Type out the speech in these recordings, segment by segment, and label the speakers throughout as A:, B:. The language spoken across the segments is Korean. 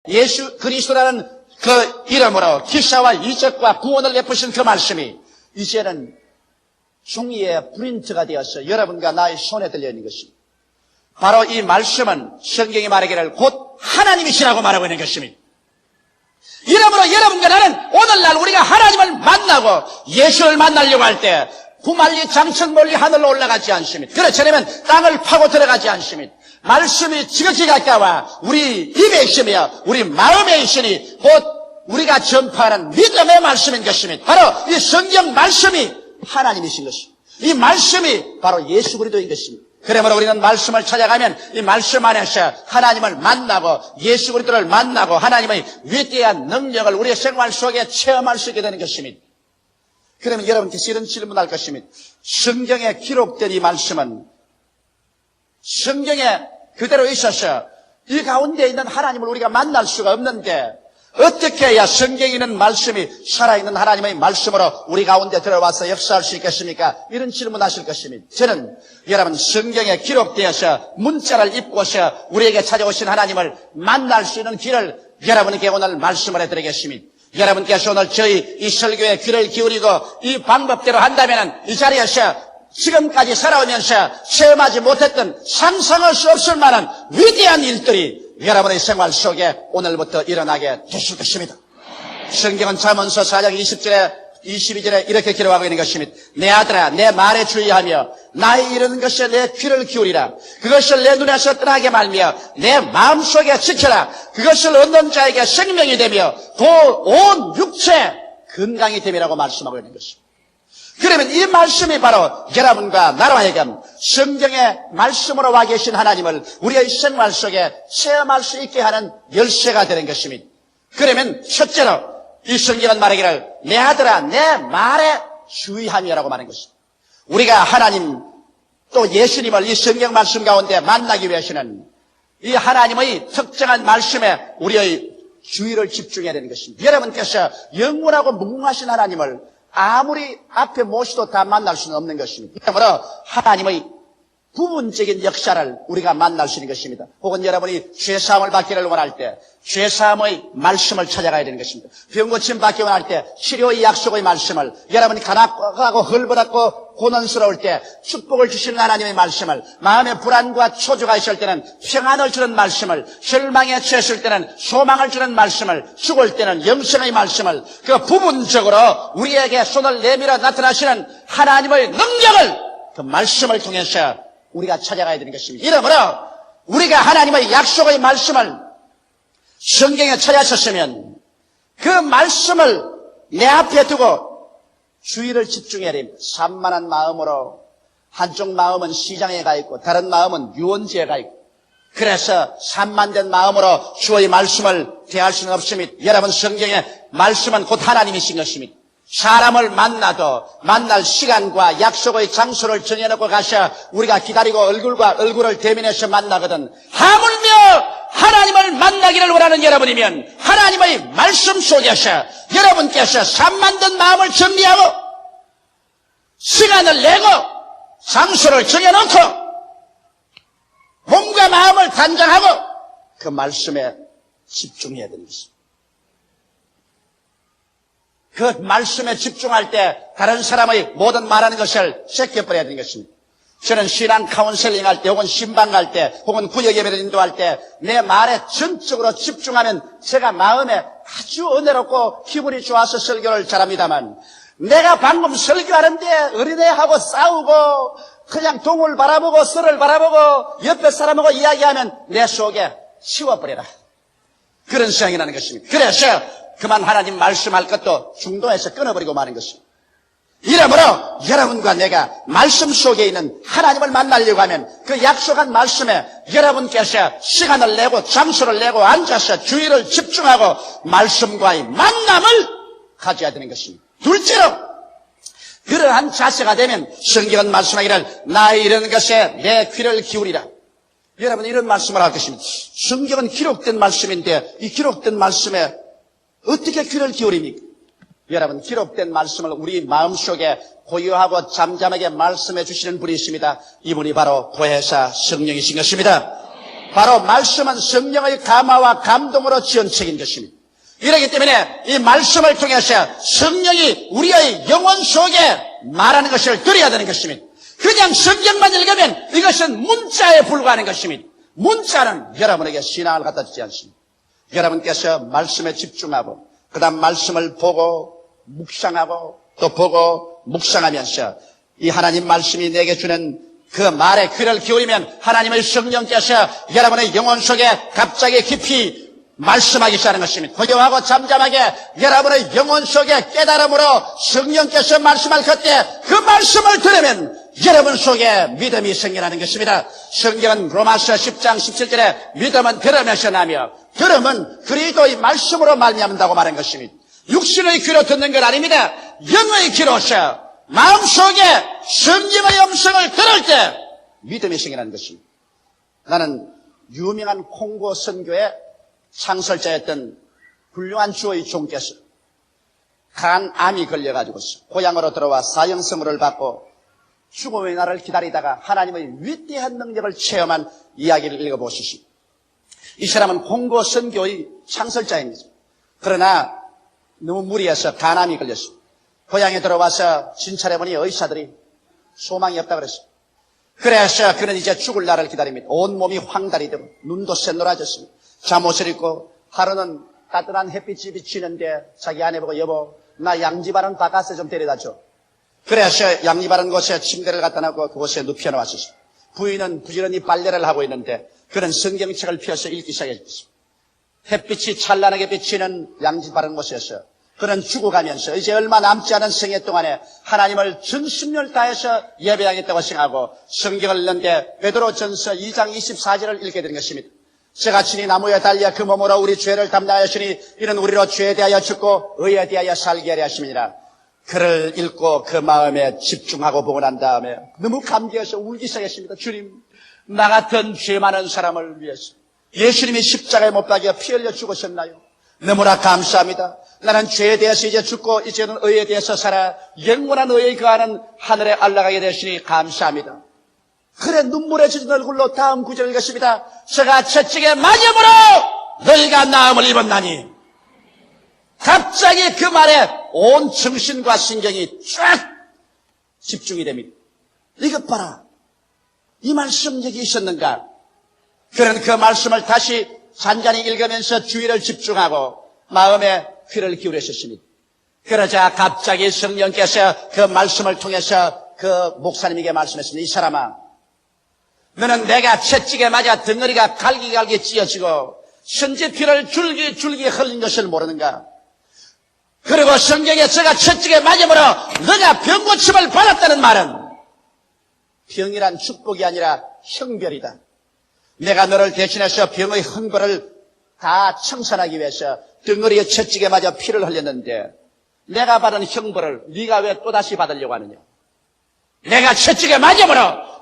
A: 예수 그리스도라는 그 이름으로 기사와 이적과 구원을 베푸신 그 말씀이 이제는 종이에 프린트가 되어서 여러분과 나의 손에 들려있는 것입니다. 바로 이 말씀은 성경이 말하기를 곧 하나님이시라고 말하고 있는 것입니다. 이러므로 여러분과 나는 오늘날 우리가 하나님을 만나고 예수를 만나려고 할 때 구말리 장천 멀리 하늘로 올라가지 않습니다. 그렇지 않으면 땅을 파고 들어가지 않습니다. 말씀이 지극히 가까워 우리 입에 있으며 우리 마음에 있으니 곧 우리가 전파하는 믿음의 말씀인 것입니다. 바로 이 성경 말씀이 하나님이신 것입니다. 이 말씀이 바로 예수 그리스도인 것입니다. 그러므로 우리는 말씀을 찾아가면 이 말씀 안에서 하나님을 만나고 예수 그리스도를 만나고 하나님의 위대한 능력을 우리의 생활 속에 체험할 수 있게 되는 것입니다. 그러면 여러분께서 이런 질문할 것입니다. 성경에 기록된 이 말씀은 성경에 그대로 있어서 이 가운데 있는 하나님을 우리가 만날 수가 없는데 어떻게 해야 성경에 있는 말씀이 살아있는 하나님의 말씀으로 우리 가운데 들어와서 역사할 수 있겠습니까? 이런 질문하실 것입니다. 저는 여러분 성경에 기록되어서 문자를 입고서 우리에게 찾아오신 하나님을 만날 수 있는 길을 여러분에게 오늘 말씀을 해드리겠습니다. 여러분께서 오늘 저희 이 설교에 귀를 기울이고 이 방법대로 한다면 이 자리에서 지금까지 살아오면서 체험하지 못했던 상상할 수 없을 만한 위대한 일들이 여러분의 생활 속에 오늘부터 일어나게 되실 것입니다. 성경은 잠언서 4장 22절에 이렇게 기록하고 있는 것입니다. 내 아들아 내 말에 주의하며 나의 이르는 것에 내 귀를 기울이라. 그것을 내 눈에서 떠나게 말며 내 마음속에 지켜라. 그것을 얻는 자에게 생명이 되며 온 육체 건강이 됨이라고 말씀하고 있는 것입니다. 그러면 이 말씀이 바로 여러분과 나로 하여금 성경의 말씀으로 와 계신 하나님을 우리의 생활 속에 체험할 수 있게 하는 열쇠가 되는 것입니다. 그러면 첫째로 이 성경은 말하기를 내 아들아 내 말에 주의하며라고 말하는 것입니다. 우리가 하나님 또 예수님을 이 성경 말씀 가운데 만나기 위해서는 이 하나님의 특정한 말씀에 우리의 주의를 집중해야 되는 것입니다. 여러분께서 영원하고 무궁하신 하나님을 아무리 앞에 모시도 다 만날 수는 없는 것입니다. 그러므로 하나님의 부분적인 역사를 우리가 만날 수 있는 것입니다. 혹은 여러분이 죄사함을 받기를 원할 때 죄사함의 말씀을 찾아가야 되는 것입니다. 병고침 받기 원할 때 치료의 약속의 말씀을, 여러분이 가난하고 헐벗고 고난스러울 때 축복을 주시는 하나님의 말씀을, 마음의 불안과 초조가 있을 때는 평안을 주는 말씀을, 절망에 처했을 때는 소망을 주는 말씀을, 죽을 때는 영생의 말씀을, 그 부분적으로 우리에게 손을 내밀어 나타나시는 하나님의 능력을 그 말씀을 통해서 우리가 찾아가야 되는 것입니다. 이러므로 우리가 하나님의 약속의 말씀을 성경에 찾았었으면 그 말씀을 내 앞에 두고 주의를 집중해야 됩니다. 산만한 마음으로, 한쪽 마음은 시장에 가 있고 다른 마음은 유원지에 가 있고, 그래서 산만된 마음으로 주의 말씀을 대할 수는 없습니다. 여러분 성경의 말씀은 곧 하나님이신 것입니다. 사람을 만나도 만날 시간과 약속의 장소를 정해놓고 가셔 우리가 기다리고 얼굴과 얼굴을 대면해서 만나거든, 하물며 하나님을 만나기를 원하는 여러분이면 하나님의 말씀 속에서 여러분께서 산만든 마음을 정리하고 시간을 내고 장소를 정해놓고 몸과 마음을 단장하고 그 말씀에 집중해야 되는 것입니다. 그 말씀에 집중할 때 다른 사람의 모든 말하는 것을 제껴버려야 되는 것입니다. 저는 신앙 카운셀링 할 때 혹은 신방 갈 때 혹은 구역 예배를 인도할 때 내 말에 전적으로 집중하면 제가 마음에 아주 은혜롭고 기분이 좋아서 설교를 잘합니다만, 내가 방금 설교하는데 어린애하고 싸우고 그냥 동을 바라보고 썰을 바라보고 옆에 사람하고 이야기하면 내 속에 치워버려라, 그런 생각이 나는 것입니다. 그래서 그만 하나님 말씀할 것도 중도에서 끊어버리고 마는 것입니다. 이러므로 여러분과 내가 말씀 속에 있는 하나님을 만나려고 하면 그 약속한 말씀에 여러분께서 시간을 내고 장소를 내고 앉아서 주의를 집중하고 말씀과의 만남을 가져야 되는 것입니다. 둘째로 그러한 자세가 되면 성경은 말씀하기를 나의 이르는 것에 내 귀를 기울이라. 여러분 이런 말씀을 할 것입니다. 성경은 기록된 말씀인데 이 기록된 말씀에 어떻게 귀를 기울입니까? 여러분 기록된 말씀을 우리 마음속에 고요하고 잠잠하게 말씀해 주시는 분이 있습니다. 이분이 바로 보혜사 성령이신 것입니다. 바로 말씀은 성령의 감화와 감동으로 지은 책인 것입니다. 이렇기 때문에 이 말씀을 통해서 성령이 우리의 영혼 속에 말하는 것을 들어야 되는 것입니다. 그냥 성경만 읽으면 이것은 문자에 불과하는 것입니다. 문자는 여러분에게 신앙을 갖다 주지 않습니다. 여러분께서 말씀에 집중하고 그 다음 말씀을 보고 묵상하고 또 보고 묵상하면서 이 하나님 말씀이 내게 주는 그 말에 귀를 기울이면 하나님의 성령께서 여러분의 영혼 속에 갑자기 깊이 말씀하기 시작하는 것입니다. 고요하고 잠잠하게 여러분의 영혼 속에 깨달음으로 성령께서 말씀할 그때 그 말씀을 들으면 여러분 속에 믿음이 생겨나는 것입니다. 성경은 로마서 10장 17절에 믿음은 들으면서 나며 들음은 그리스도의 말씀으로 말미암는다고 말한 것입니다. 육신의 귀로 듣는 건 아닙니다. 영의 귀로서 마음속에 성령의 음성을 들을 때 믿음이 생겨나는 것입니다. 나는 유명한 콩고 선교의 창설자였던 훌륭한 주의 종께서 간암이 걸려가지고서 고향으로 들어와 사형선고를 받고 죽음의 날을 기다리다가 하나님의 위대한 능력을 체험한 이야기를 읽어보시오. 이 사람은 콩고 선교의 창설자입니다. 그러나 너무 무리해서 간암이 걸렸습니다. 고향에 들어와서 진찰해보니 의사들이 소망이 없다 그랬어요. 그래서 그는 이제 죽을 날을 기다립니다. 온몸이 황달이 되고 눈도 샛노라졌습니다. 잠옷을 입고 하루는 따뜻한 햇빛이 비치는데 자기 아내 보고 여보 나 양지바른 바깥에 좀 데려다줘. 그래서 양지바른 곳에 침대를 갖다 놓고 그곳에 눕혀놓았습니다. 부인은 부지런히 빨래를 하고 있는데 그는 성경책을 펴서 읽기 시작했습니다. 햇빛이 찬란하게 비치는 양지바른 곳에서 그는 죽어가면서 이제 얼마 남지 않은 생애 동안에 하나님을 전심을 다해서 예배하겠다고 생각하고 성경을 읽는데 베드로전서 2장 24절을 읽게 되는 것입니다. 제가 친히 나무에 달려 그 몸으로 우리 죄를 담당하였으니 이는 우리로 죄에 대하여 죽고 의에 대하여 살게 하려 하심이니라. 그를 읽고 그 마음에 집중하고 보고 난 다음에 너무 감격해서 울기 시작했습니다. 주님, 나 같은 죄 많은 사람을 위해서 예수님이 십자가에 못 박여 피 흘려 죽으셨나요? 너무나 감사합니다. 나는 죄에 대해서 이제 죽고 이제는 의에 대해서 살아 영원한 의에 거하는 하늘에 올라가게 되시니 감사합니다. 그래 눈물에 젖은 얼굴로 다음 구절을 읽었습니다. 제가 채찍에 맞음으로 너희가 나음을 입었나니. 갑자기 그 말에 온 정신과 신경이 쫙 집중이 됩니다. 이것 봐라. 이 말씀 여기 있었는가? 그는 그 말씀을 다시 잔잔히 읽으면서 주의를 집중하고 마음에 귀를 기울였습니다. 그러자 갑자기 성령께서 그 말씀을 통해서 그 목사님에게 말씀했습니다. 이 사람아, 너는 내가 채찍에 맞아 덩어리가 갈기갈기 찢어지고 선지피를 줄기 흘린 것을 모르는가? 그리고 성경에 제가 채찍에 맞음으로 너가 병고침을 받았다는 말은 병이란 축복이 아니라 형벌이다. 내가 너를 대신해서 병의 형벌을 다 청산하기 위해서 덩어리에 채찍에 맞아 피를 흘렸는데 내가 받은 형벌을 네가 왜 또다시 받으려고 하느냐? 내가 채찍에 맞음으로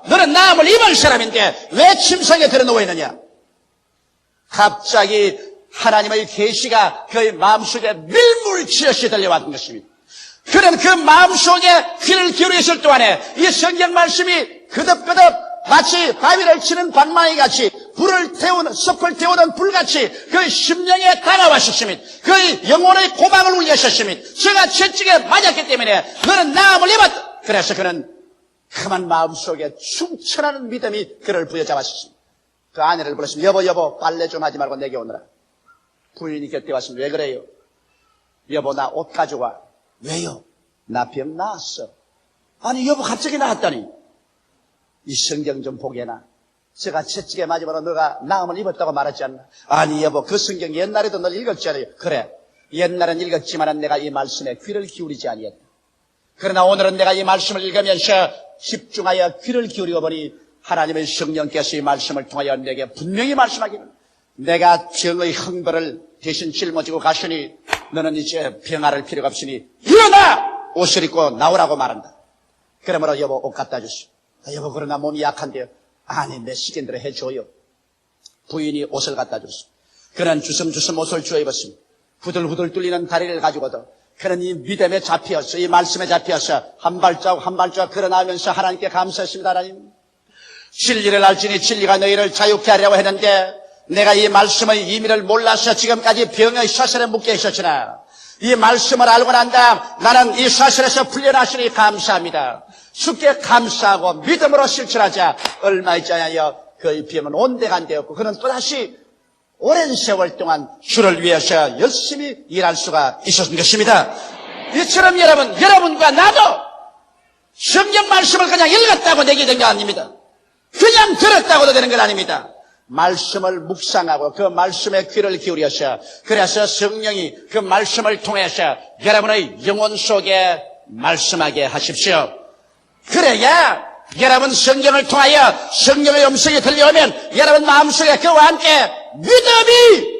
A: 너는 나음을 입을 사람인데 왜 침상에 들어 누워 있느냐? 갑자기 하나님의 계시가 그의 마음속에 밀물치듯이 들려왔던 것입니다. 그는 그 마음속에 귀를 기울였을 동안에 이 성경 말씀이 그득그득 마치 바위를 치는 방망이 같이 불을 태우는 섭을 태우는 불같이 그의 심령에 다가왔었습니다. 그의 영혼의 고방을 울렸었습니다. 제가 채찍에 맞았기 때문에 너는 나음을 입었다. 그래서 그는 그만 마음속에 충천하는 믿음이 그를 부여잡았습니다. 그 아내를 불렀습니다. 여보 빨래 좀 하지 말고 내게 오너라. 부인이 곁에 왔습니다. 왜 그래요? 여보 나 옷 가져와. 왜요? 나 병 나았어. 아니 여보 갑자기 나았다니. 이 성경 좀 보게나. 제가 채찍에 맞으면 너가 나음을 입었다고 말하지 않나? 아니 여보 그 성경 옛날에도 널 읽었잖아요. 그래 옛날엔 읽었지만 내가 이 말씀에 귀를 기울이지 아니했다. 그러나 오늘은 내가 이 말씀을 읽으면서 집중하여 귀를 기울이고 보니 하나님의 성령께서 이 말씀을 통하여 내게 분명히 말씀하기를 내가 병의 형벌을 대신 짊어지고 가시니 너는 이제 병할 필요가 없으니 일어나! 옷을 입고 나오라고 말한다. 그러므로 여보 옷 갖다 주시오. 여보 그러나 몸이 약한데요. 아니 내 시킨 대로 해줘요. 부인이 옷을 갖다 줬어. 그는 주섬주섬 옷을 주워 입었습니다. 후들후들 뚫리는 다리를 가지고도 그는 이 믿음에 잡혀서 이 말씀에 잡혀서 한 발자국 한 발자국 걸어나오면서 하나님께 감사했습니다. 하나님 진리를 알지니 진리가 너희를 자유케 하려고 했는데 내가 이 말씀의 의미를 몰라서 지금까지 병의 사슬에 묶여 있었으나 이 말씀을 알고 난 다음 나는 이 사슬에서 풀려나시니 감사합니다. 주께 감사하고 믿음으로 실천하자 얼마 있지 않아요. 그의 병은 온데간데였고 그는 또다시 오랜 세월 동안 주를 위해서 열심히 일할 수가 있었던 것입니다. 이처럼 여러분과 나도 성경 말씀을 그냥 읽었다고 되게 된 거 아닙니다. 그냥 들었다고도 되는 건 아닙니다. 말씀을 묵상하고 그 말씀에 귀를 기울여서 그래서 성령이 그 말씀을 통해서 여러분의 영혼 속에 말씀하게 하십시오. 그래야 여러분 성경을 통하여 성령의 음성이 들려오면 여러분 마음속에 그와 함께 믿음이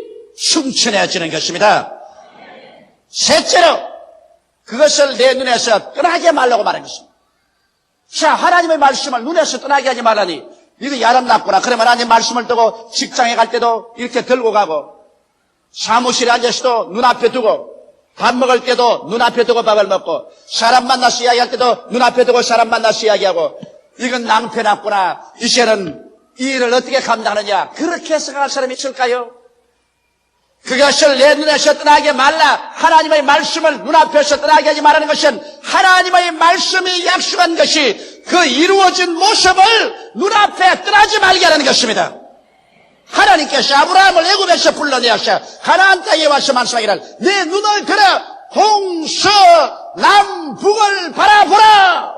A: 충천해지는 것입니다. 셋째로 그것을 내 눈에서 떠나게 말라고 말한 것입니다. 자, 하나님의 말씀을 눈에서 떠나게 하지 말라니 이거 야람났구나. 그러면 하나님 말씀을 두고 직장에 갈 때도 이렇게 들고 가고 사무실에 앉아서도 눈앞에 두고 밥 먹을 때도 눈앞에 두고 밥을 먹고 사람 만나서 이야기할 때도 눈앞에 두고 사람 만나서 이야기하고 이건 낭패났구나. 이제는 이 일을 어떻게 감당하느냐. 그렇게 생각할 사람이 있을까요? 그것을 내 눈에서 떠나게 말라. 하나님의 말씀을 눈앞에서 떠나게 하지 말라는 것은 하나님의 말씀이 약속한 것이 그 이루어진 모습을 눈앞에 떠나지 말게 하는 것입니다. 하나님께서 아브라함을 애굽에서 불러내어서 가나안 땅에 와서 말씀하기를 내 눈을 들어 동서남북을 바라보라.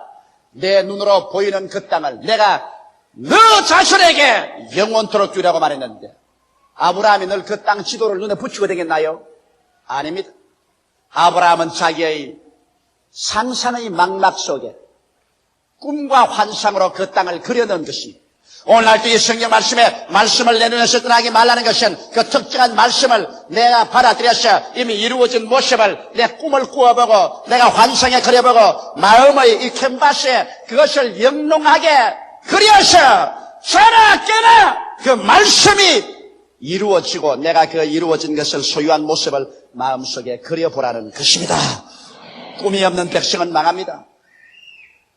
A: 내 눈으로 보이는 그 땅을 내가 너 자손에게 영원토록 주라고 말했는데 아브라함이 늘 그 땅 지도를 눈에 붙이고 되겠나요? 아닙니다. 아브라함은 자기의 상상의 망막 속에 꿈과 환상으로 그 땅을 그려놓은 것입니다. 오늘날도 이 성경 말씀을 내 눈에서 떠나게 말라는 것은 그 특정한 말씀을 내가 받아들여서 이미 이루어진 모습을 내 꿈을 꾸어보고 내가 환상에 그려보고 마음의 이 캔버스에 그것을 영롱하게 그려서 자라 깨나 그 말씀이 이루어지고 내가 그 이루어진 것을 소유한 모습을 마음속에 그려보라는 것입니다. 꿈이 없는 백성은 망합니다.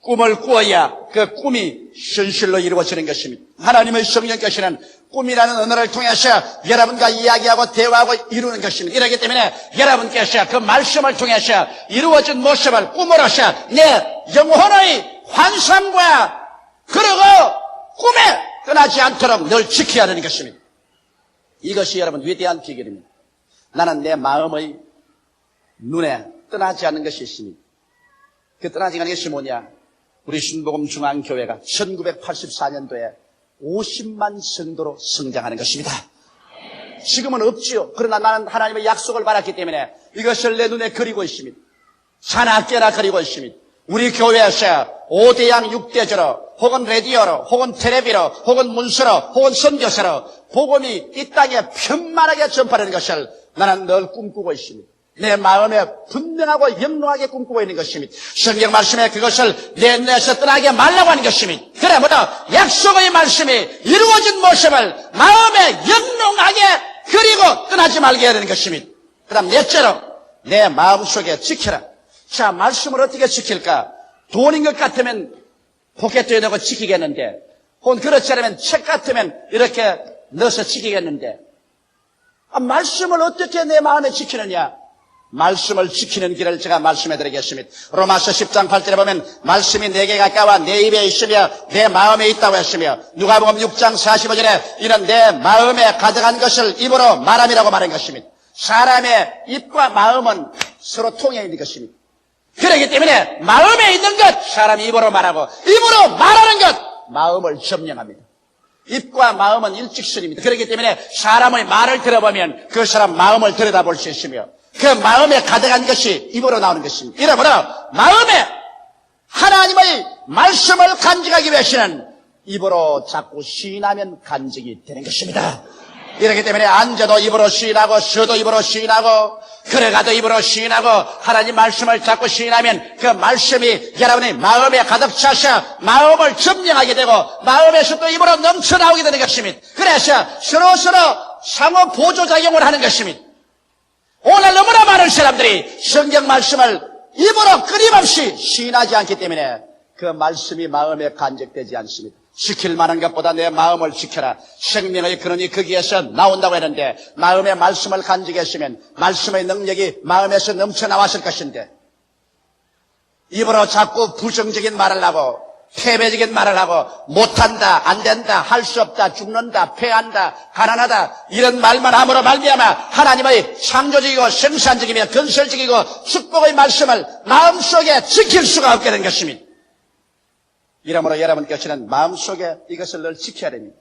A: 꿈을 꾸어야 그 꿈이 현실로 이루어지는 것입니다. 하나님의 성령께서는 꿈이라는 언어를 통해서 여러분과 이야기하고 대화하고 이루는 것입니다. 이렇기 때문에 여러분께서 그 말씀을 통해서 이루어진 모습을 꿈으로서 내 영혼의 환상과 그리고 꿈에 떠나지 않도록 늘 지켜야 하는 것입니다. 이것이 여러분 위대한 비결입니다. 나는 내 마음의 눈에 떠나지 않는 것이 있습니다. 그 떠나지 않는 것이 뭐냐? 우리 신복음 중앙교회가 1984년도에 50만 성도로 성장하는 것입니다. 지금은 없지요. 그러나 나는 하나님의 약속을 받았기 때문에 이것을 내 눈에 그리고 있습니다. 산악계나 그리고 있습니다. 우리 교회에서 5대양 6대조로 혹은 라디오로 혹은 텔레비로 혹은 문서로 혹은 선교사로 복음이 이 땅에 편만하게 전파되는 것을 나는 늘 꿈꾸고 있습니다. 내 마음에 분명하고 영롱하게 꿈꾸고 있는 것입니다. 성경 말씀에 그것을 내 눈에서 떠나게 말라고 하는 것입니다. 그래 뭐다 약속의 말씀이 이루어진 모습을 마음에 영롱하게 그리고 떠나지 말게 해야 되는 것입니다. 그 다음 넷째로 내 마음속에 지켜라. 자, 말씀을 어떻게 지킬까? 돈인 것 같으면 포켓에 넣고 지키겠는데 혹은 그렇지 않으면 책 같으면 이렇게 넣어서 지키겠는데 말씀을 어떻게 내 마음에 지키느냐? 말씀을 지키는 길을 제가 말씀해 드리겠습니다. 로마서 10장 8절에 보면 말씀이 내게 가까워 내 입에 있으며 내 마음에 있다고 했으며 누가복음 6장 45절에 이는 내 마음에 가득한 것을 입으로 말함이라고 말한 것입니다. 사람의 입과 마음은 서로 통해 있는 것입니다. 그렇기 때문에 마음에 있는 것 사람이 입으로 말하고 입으로 말하는 것 마음을 점령합니다. 입과 마음은 일직선입니다. 그렇기 때문에 사람의 말을 들어보면 그 사람 마음을 들여다볼 수 있으며 그 마음에 가득한 것이 입으로 나오는 것입니다. 이러므로 마음에 하나님의 말씀을 간직하기 위해서는 입으로 자꾸 시인하면 간직이 되는 것입니다. 이렇기 때문에 앉아도 입으로 시인하고 서도 입으로 시인하고 걸어가도 입으로 시인하고 하나님 말씀을 자꾸 시인하면 그 말씀이 여러분의 마음에 가득 차서 마음을 점령하게 되고 마음에서 또 입으로 넘쳐나오게 되는 것입니다. 그래서 서로서로 상호 보조작용을 하는 것입니다. 오늘 너무나 많은 사람들이 성경 말씀을 입으로 끊임없이 시인하지 않기 때문에 그 말씀이 마음에 간직되지 않습니다. 지킬 만한 것보다 내 마음을 지켜라. 생명의 근원이 거기에서 나온다고 했는데 마음의 말씀을 가지고 계시면 말씀의 능력이 마음에서 넘쳐나왔을 것인데 입으로 자꾸 부정적인 말을 하고 패배적인 말을 하고 못한다, 안된다, 할 수 없다, 죽는다, 패한다, 가난하다 이런 말만 함으로 말미암아 하나님의 창조적이고 생산적이며 건설적이고 축복의 말씀을 마음속에 지킬 수가 없게 된 것입니다. 이러므로 여러분께서는 마음속에 이것을 늘 지켜야 됩니다.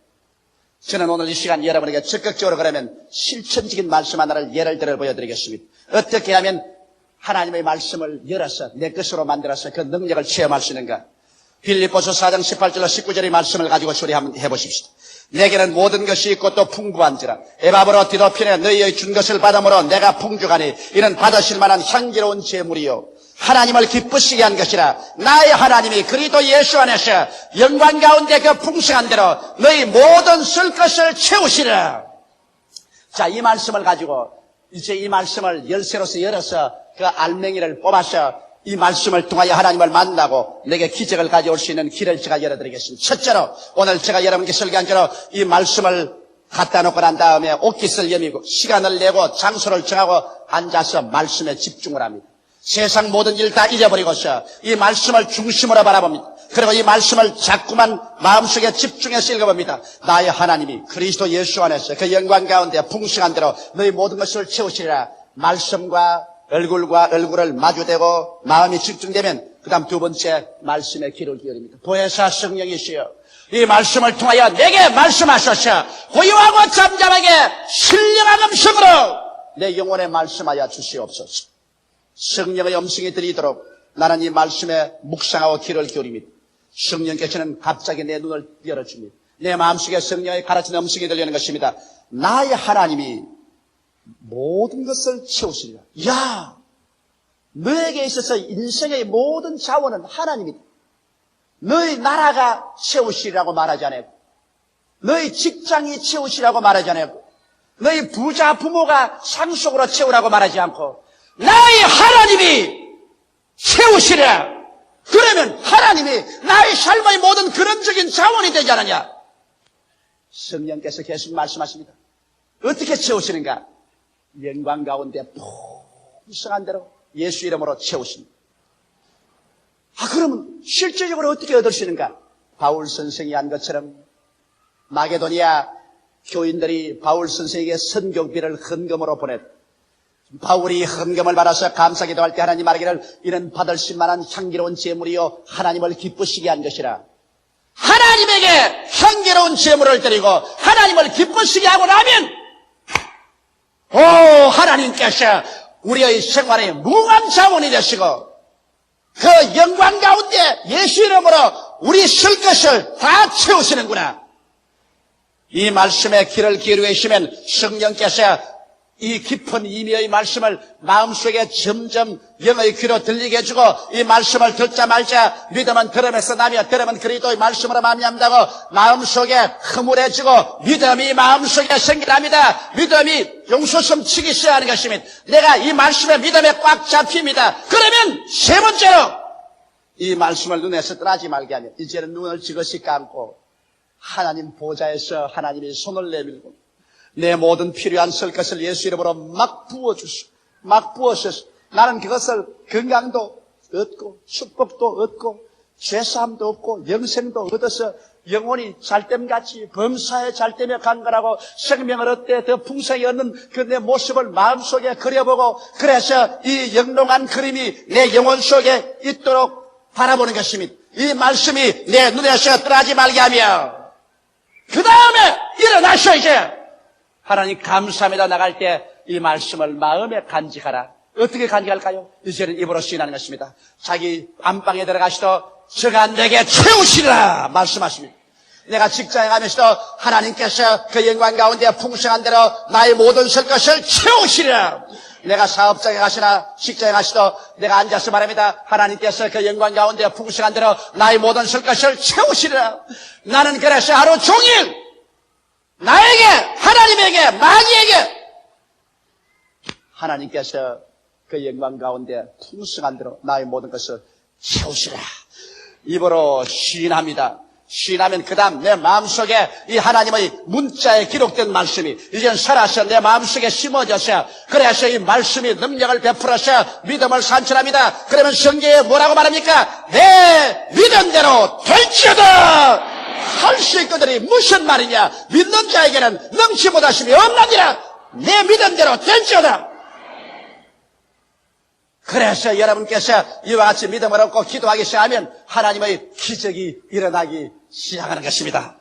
A: 저는 오늘 이 시간 여러분에게 적극적으로 그러면 실천적인 말씀 하나를 예를 들어 보여드리겠습니다. 어떻게 하면 하나님의 말씀을 열어서 내 것으로 만들어서 그 능력을 체험할 수 있는가? 빌립보서 4장 18절로 19절의 말씀을 가지고 소리 한번 해보십시오. 내게는 모든 것이 있고 또 풍부한지라 에바브로 디도핀에 너희의 준 것을 받음으로 내가 풍족하니 이는 받으실 만한 향기로운 제물이요 하나님을 기쁘시게 한 것이라 나의 하나님이 그리스도 예수 안에서 영광 가운데 그 풍성한 대로 너희 모든 쓸 것을 채우시라. 자, 이 말씀을 가지고 이제 이 말씀을 열쇠로서 열어서 그 알맹이를 뽑아서 이 말씀을 통하여 하나님을 만나고 내게 기적을 가져올 수 있는 길을 제가 열어드리겠습니다. 첫째로 오늘 제가 여러분께 설교한 대로 이 말씀을 갖다 놓고 난 다음에 옷깃을 여미고 시간을 내고 장소를 정하고 앉아서 말씀에 집중을 합니다. 세상 모든 일 다 잊어버리고서 이 말씀을 중심으로 바라봅니다. 그리고 이 말씀을 자꾸만 마음속에 집중해서 읽어봅니다. 나의 하나님이 그리스도 예수 안에서 그 영광 가운데 풍성한 대로 너희 모든 것을 채우시리라. 말씀과 얼굴을 마주대고 마음이 집중되면 그 다음 두 번째 말씀에 귀를 기울입니다. 보혜사 성령이시여 이 말씀을 통하여 내게 말씀하셔서 고요하고 잠잠하게 신령한 음성으로 내 영혼에 말씀하여 주시옵소서. 성령의 음성이 들리도록 나는 이 말씀에 묵상하고 귀를 기울입니다. 성령께서는 갑자기 내 눈을 열어줍니다. 내 마음속에 성령의 가르치는 음성이 들리는 것입니다. 나의 하나님이 모든 것을 채우시리라. 야, 너에게 있어서 인생의 모든 자원은 하나님이다. 너희 나라가 채우시리라고 말하지 않았고 너희 직장이 채우시라고 말하지 않았고 너희 부자 부모가 상속으로 채우라고 말하지 않고 나의 하나님이 채우시라. 그러면 하나님이 나의 삶의 모든 근원적인 자원이 되지 않느냐. 성령께서 계속 말씀하십니다. 어떻게 채우시는가? 영광 가운데 풍성한 대로 예수 이름으로 채우십니다. 그러면 실제적으로 어떻게 얻을 수 있는가? 바울 선생이 한 것처럼 마게도니아 교인들이 바울 선생에게 선교비를 헌금으로 보냈다. 바울이 헌금을 받아서 감사 기도할 때 하나님 말하기를 이는 받으실 만한 향기로운 제물이요 하나님을 기쁘시게 한 것이라. 하나님에게 향기로운 제물을 드리고 하나님을 기쁘시게 하고 나면 하나님께서 우리의 생활에 무한 자원이 되시고 그 영광 가운데 예수 이름으로 우리 쓸 것을 다 채우시는구나. 이 말씀에 귀를 기울이고 계시면 성령께서 이 깊은 의미의 말씀을 마음속에 점점 영의 귀로 들리게 해주고 이 말씀을 듣자마자 믿음은 들음에서 나며 들음은 그리스도의 말씀으로 말미암다고 마음속에 흐물해지고 믿음이 마음속에 생겨납니다. 믿음이 용솟음 치기 시작하는 것입니다. 내가 이 말씀에 믿음에 꽉 잡힙니다. 그러면 세 번째로 이 말씀을 눈에서 떠나지 말게 하며 이제는 눈을 지그시 감고 하나님 보좌에서 하나님이 손을 내밀고 내 모든 필요한 쓸 것을 예수 이름으로 막 부어주시고 막 부어주셔서 나는 그것을 건강도 얻고 축복도 얻고 죄사함도 얻고 영생도 얻어서 영혼이 잘됨같이 범사에 잘되며 간거라고 생명을 얻되 더 풍성히 얻는 그 내 모습을 마음속에 그려보고 그래서 이 영롱한 그림이 내 영혼 속에 있도록 바라보는 것입니다. 이 말씀이 내 눈에서 떠나지 말게 하며 그 다음에 일어나셔. 이제 하나님 감사합니다 나갈 때 이 말씀을 마음에 간직하라. 어떻게 간직할까요? 이제는 입으로 시인하는 것입니다. 자기 안방에 들어가시도 저가 내게 채우시라 말씀하십니다. 내가 직장에 가면서도 하나님께서 그 영광 가운데 풍성한 대로 나의 모든 쓸 것을 채우시라. 내가 사업장에 가시나 직장에 가시도 내가 앉아서 말합니다. 하나님께서 그 영광 가운데 풍성한 대로 나의 모든 쓸 것을 채우시라. 나는 그래서 하루 종일 나에게 하나님에게 마귀에게 하나님께서 그 영광 가운데 풍성한 대로 나의 모든 것을 채우시라. 입으로 시인합니다. 시인하면 그 다음 내 마음속에 이 하나님의 문자에 기록된 말씀이 이젠 살아서 내 마음속에 심어져서 그래서 이 말씀이 능력을 베풀어서 믿음을 산출합니다. 그러면 성경에 뭐라고 말합니까? 내 믿음대로 될지어다 할 수 있거든이 무슨 말이냐? 믿는 자에게는 능치 못하심이 없느니라. 내 믿음대로 될지어다. 그래서 여러분께서 이와 같이 믿음을 얻고 기도하기 시작하면 하나님의 기적이 일어나기 시작하는 것입니다.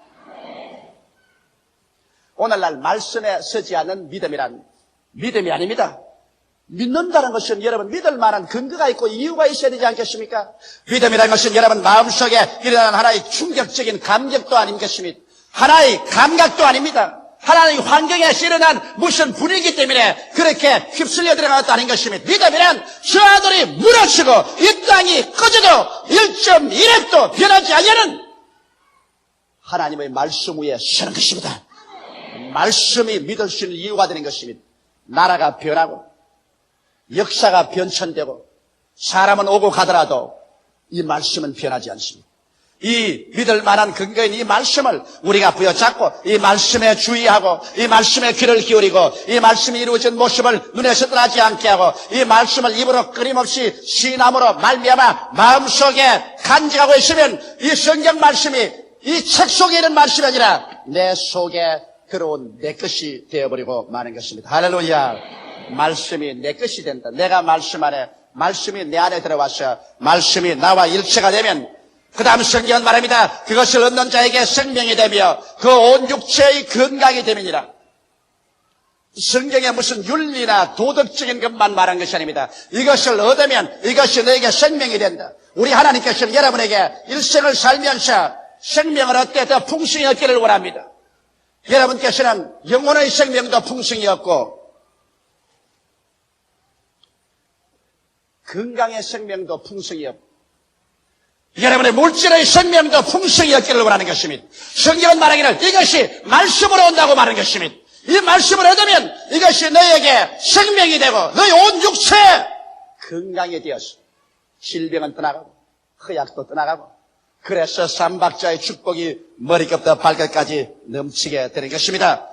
A: 오늘날 말씀에 서지 않는 믿음이란 믿음이 아닙니다. 믿는다는 것은 여러분 믿을 만한 근거가 있고 이유가 있어야 되지 않겠습니까? 믿음이라는 것은 여러분 마음속에 일어나는 하나의 충격적인 감격도 아니겠습니까? 하나의 감각도 아닙니다. 하나님의 환경에서 일어난 무슨 분위기 때문에 그렇게 휩쓸려 들어간 것도 아닌 것입니다. 믿음이란 저 하늘이 무너지고 이 땅이 꺼져도 1.1핵도 변하지 않는 하나님의 말씀 위에 서는 것입니다. 말씀이 믿을 수 있는 이유가 되는 것입니다. 나라가 변하고 역사가 변천되고 사람은 오고 가더라도 이 말씀은 변하지 않습니다. 이 믿을 만한 근거인 이 말씀을 우리가 부여잡고 이 말씀에 주의하고 이 말씀에 귀를 기울이고 이 말씀이 이루어진 모습을 눈에서 떠나지 않게 하고 이 말씀을 입으로 끊임없이 시인함으로 말미암아 마음속에 간직하고 있으면 이 성경 말씀이 이 책 속에 있는 말씀이 아니라 내 속에 들어온 내 것이 되어버리고 마는 것입니다. 할렐루야. 말씀이 내 것이 된다. 내가 말씀 안에, 말씀이 내 안에 들어와서 말씀이 나와 일체가 되면 그 다음 성경은 말합니다. 그것을 얻는 자에게 생명이 되며 그 온 육체의 건강이 됨이니라. 성경에 무슨 윤리나 도덕적인 것만 말한 것이 아닙니다. 이것을 얻으면 이것이 너에게 생명이 된다. 우리 하나님께서는 여러분에게 일생을 살면서 생명을 얻되 더 풍성히 얻기를 원합니다. 여러분께서는 영혼의 생명도 풍성히 얻고 건강의 생명도 풍성히 얻고 여러분의 물질의 생명도 풍성히 얻기를 원하는 것입니다. 성경은 말하기를 이것이 말씀으로 온다고 말하는 것입니다. 이 말씀을 얻으면 이것이 너에게 생명이 되고 너의 온 육체 건강이 되어서 질병은 떠나가고 허약도 떠나가고 그래서 삼박자의 축복이 머리끝부터 발끝까지 넘치게 되는 것입니다.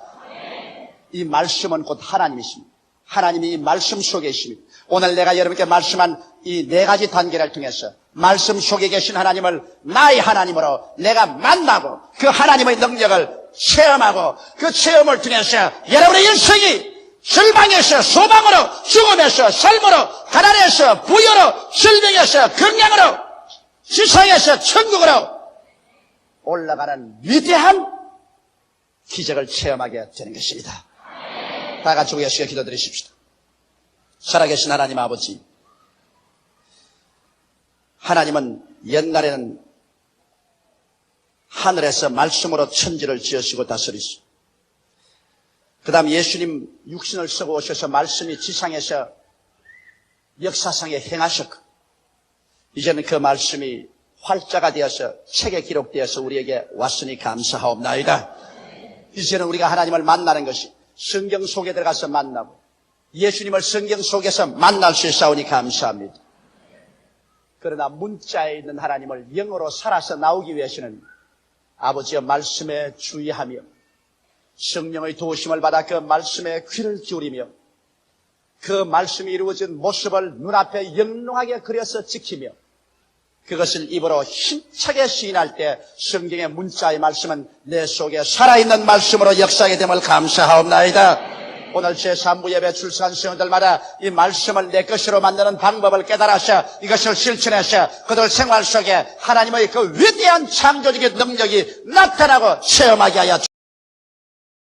A: 이 말씀은 곧 하나님이십니다. 하나님이 이 말씀 속에 있습니다. 오늘 내가 여러분께 말씀한 이 네 가지 단계를 통해서 말씀 속에 계신 하나님을 나의 하나님으로 내가 만나고 그 하나님의 능력을 체험하고 그 체험을 통해서 여러분의 인생이 절망에서 소망으로 죽음에서 삶으로 가난에서 부여로 질병에서 건강으로 지상에서 천국으로 올라가는 위대한 기적을 체험하게 되는 것입니다. 다 같이 우리 시간 기도드리십시다. 살아계신 하나님 아버지, 하나님은 옛날에는 하늘에서 말씀으로 천지를 지으시고 다스리시고 그 다음 예수님 육신을 쓰고 오셔서 말씀이 지상에서 역사상에 행하셨고 이제는 그 말씀이 활자가 되어서 책에 기록되어서 우리에게 왔으니 감사하옵나이다. 이제는 우리가 하나님을 만나는 것이 성경 속에 들어가서 만나고 예수님을 성경 속에서 만날 수 있사오니 감사합니다. 그러나 문자에 있는 하나님을 영으로 살아서 나오기 위해서는 아버지의 말씀에 주의하며 성령의 도우심을 받아 그 말씀에 귀를 기울이며 그 말씀이 이루어진 모습을 눈앞에 영롱하게 그려서 지키며 그것을 입으로 힘차게 시인할 때 성경의 문자의 말씀은 내 속에 살아있는 말씀으로 역사하게 됨을 감사하옵나이다. 오늘 제3부 예배 출석한 성도들마다 이 말씀을 내 것으로 만드는 방법을 깨달아서 이것을 실천해서 그들 생활 속에 하나님의 그 위대한 창조적인 능력이 나타나고 체험하게 하여